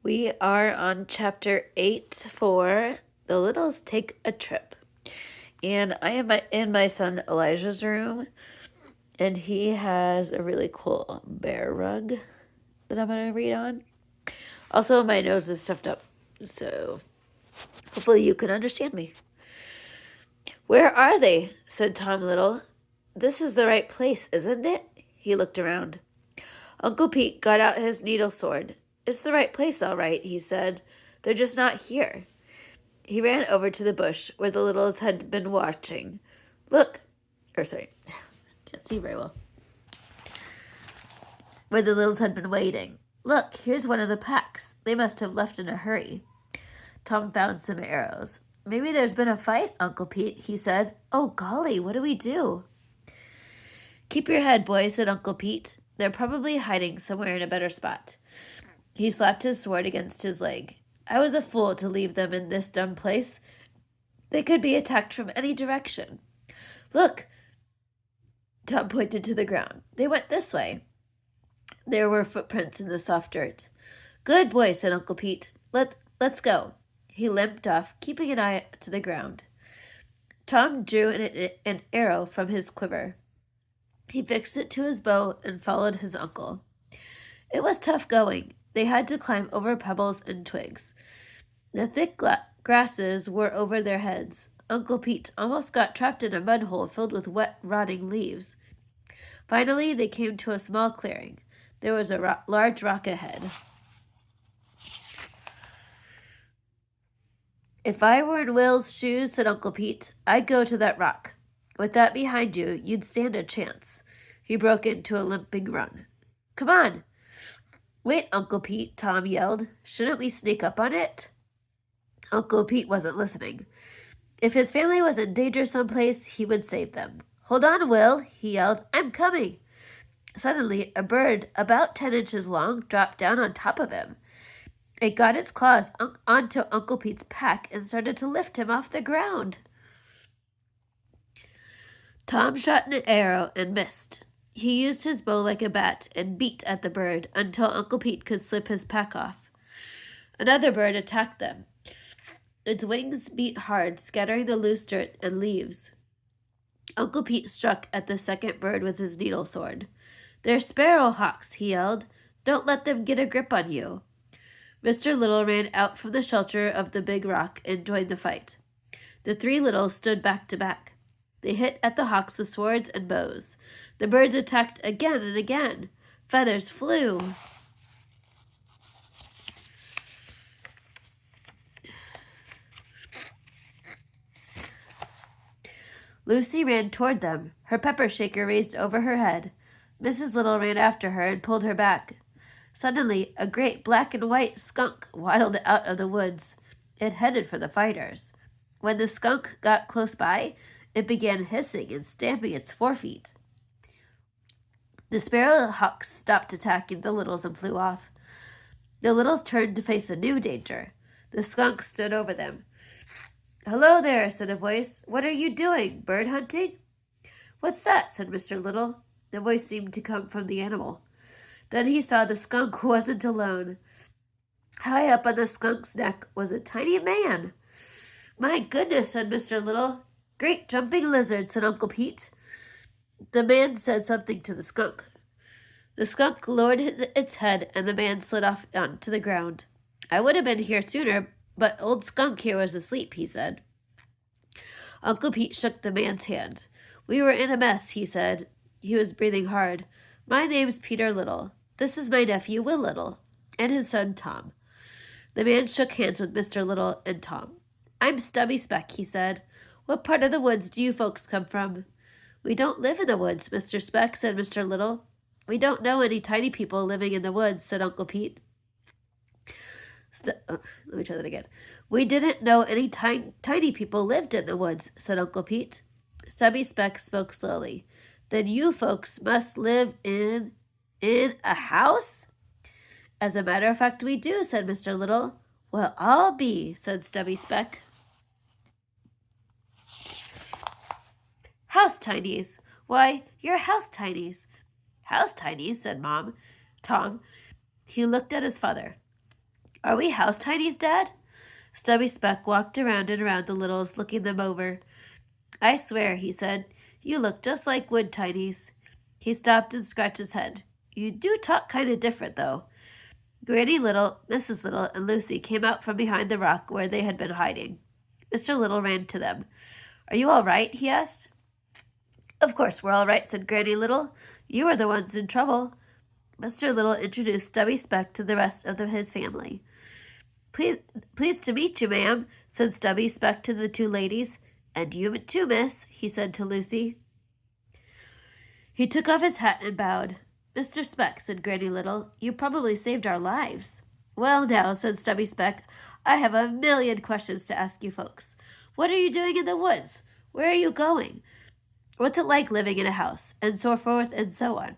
We are on chapter 8 for The Littles Take a Trip. And I am in my son Elijah's room, and he has a really cool bear rug that I'm going to read on. Also, my nose is stuffed up, so hopefully you can understand me. Where are they? Said Tom Little. This is the right place, isn't it? He looked around. Uncle Pete got out his needle sword. It's the right place, all right, he said. They're just not here. He ran over to the bush where the Littles had been watching. Look, can't see very well. Where the Littles had been waiting. Look, here's one of the packs. They must have left in a hurry. Tom found some arrows. Maybe there's been a fight, Uncle Pete, he said. Oh, golly, what do we do? Keep your head, boy, said Uncle Pete. They're probably hiding somewhere in a better spot. He slapped his sword against his leg. I was a fool to leave them in this dumb place. They could be attacked from any direction. Look! Tom pointed to the ground. They went this way. There were footprints in the soft dirt. Good boy, said Uncle Pete. Let's go. He limped off, keeping an eye to the ground. Tom drew an arrow from his quiver. He fixed it to his bow and followed his uncle. It was tough going. They had to climb over pebbles and twigs. The thick grasses were over their heads. Uncle Pete almost got trapped in a mud hole filled with wet, rotting leaves. Finally, they came to a small clearing. There was a large rock ahead. If I were in Will's shoes, said Uncle Pete, I'd go to that rock. With that behind you, you'd stand a chance. He broke into a limping run. Come on! Wait, Uncle Pete, Tom yelled. Shouldn't we sneak up on it? Uncle Pete wasn't listening. If his family was in danger someplace, he would save them. Hold on, Will, he yelled. I'm coming. Suddenly, a bird about 10 inches long dropped down on top of him. It got its claws onto Uncle Pete's pack and started to lift him off the ground. Tom shot an arrow and missed. He used his bow like a bat and beat at the bird until Uncle Pete could slip his pack off. Another bird attacked them. Its wings beat hard, scattering the loose dirt and leaves. Uncle Pete struck at the second bird with his needle sword. They're sparrowhawks, he yelled. Don't let them get a grip on you. Mr. Little ran out from the shelter of the big rock and joined the fight. The three Littles stood back to back. They hit at the hawks with swords and bows. The birds attacked again and again. Feathers flew. Lucy ran toward them, her pepper shaker raised over her head. Mrs. Little ran after her and pulled her back. Suddenly, a great black and white skunk waddled out of the woods. It headed for the fighters. When the skunk got close by, it began hissing and stamping its forefeet. The sparrowhawks stopped attacking the Littles and flew off. The Littles turned to face a new danger. The skunk stood over them. Hello there, said a voice. What are you doing? Bird hunting? What's that? Said Mr. Little. The voice seemed to come from the animal. Then he saw the skunk wasn't alone. High up on the skunk's neck was a tiny man. My goodness, said Mr. Little. Great jumping lizard, said Uncle Pete. The man said something to the skunk. The skunk lowered its head, and the man slid off onto the ground. I would have been here sooner, but old Skunk here was asleep, he said. Uncle Pete shook the man's hand. We were in a mess, he said. He was breathing hard. My name's Peter Little. This is my nephew, Will Little, and his son, Tom. The man shook hands with Mr. Little and Tom. I'm Stubby Speck, he said. What part of the woods do you folks come from? We don't live in the woods, Mr. Speck, said Mr. Little. We don't know any tiny people living in the woods, said Uncle Pete. Let me try that again. We didn't know any tiny people lived in the woods, said Uncle Pete. Stubby Speck spoke slowly. Then you folks must live in a house? As a matter of fact, we do, said Mr. Little. Well, I'll be, said Stubby Speck. House tinies. Why, you're house tinies. House tinies, said Tom. He looked at his father. Are we house tinies, Dad? Stubby Speck walked around and around the littles, looking them over. I swear, he said, you look just like wood tinies. He stopped and scratched his head. You do talk kind of different, though. Granny Little, Mrs. Little, and Lucy came out from behind the rock where they had been hiding. Mr. Little ran to them. Are you all right? He asked. Of course we're all right, said Granny Little. You are the ones in trouble. Mr. Little introduced Stubby Speck to the rest of his family. Pleased to meet you, ma'am, said Stubby Speck to the two ladies. And you too, miss, he said to Lucy. He took off his hat and bowed. Mr. Speck, said Granny Little, you probably saved our lives. Well, now, said Stubby Speck, I have a million questions to ask you folks. What are you doing in the woods? Where are you going? What's it like living in a house? And so forth and so on.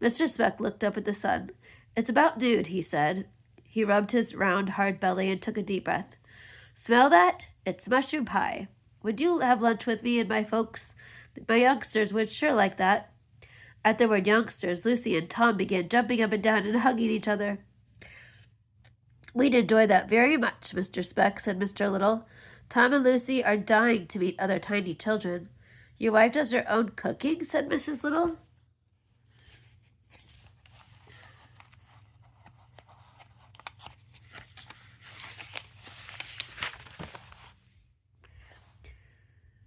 Mr. Speck looked up at the sun. It's about noon, he said. He rubbed his round, hard belly and took a deep breath. Smell that? It's mushroom pie. Would you have lunch with me and my folks? My youngsters would sure like that. At the word youngsters, Lucy and Tom began jumping up and down and hugging each other. We'd enjoy that very much, Mr. Speck, said Mr. Little. Tom and Lucy are dying to meet other tiny children. Your wife does her own cooking, said Mrs. Little.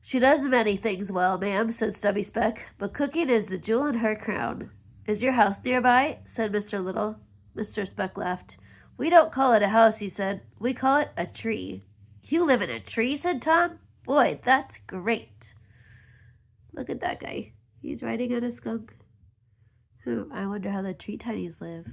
She does many things well, ma'am, said Stubby Speck, but cooking is the jewel in her crown. Is your house nearby? Said Mr. Little. Mr. Speck laughed. We don't call it a house, he said. We call it a tree. You live in a tree, said Tom. Boy, that's great. Look at that guy. He's riding on a skunk. I wonder how the tree tinies live.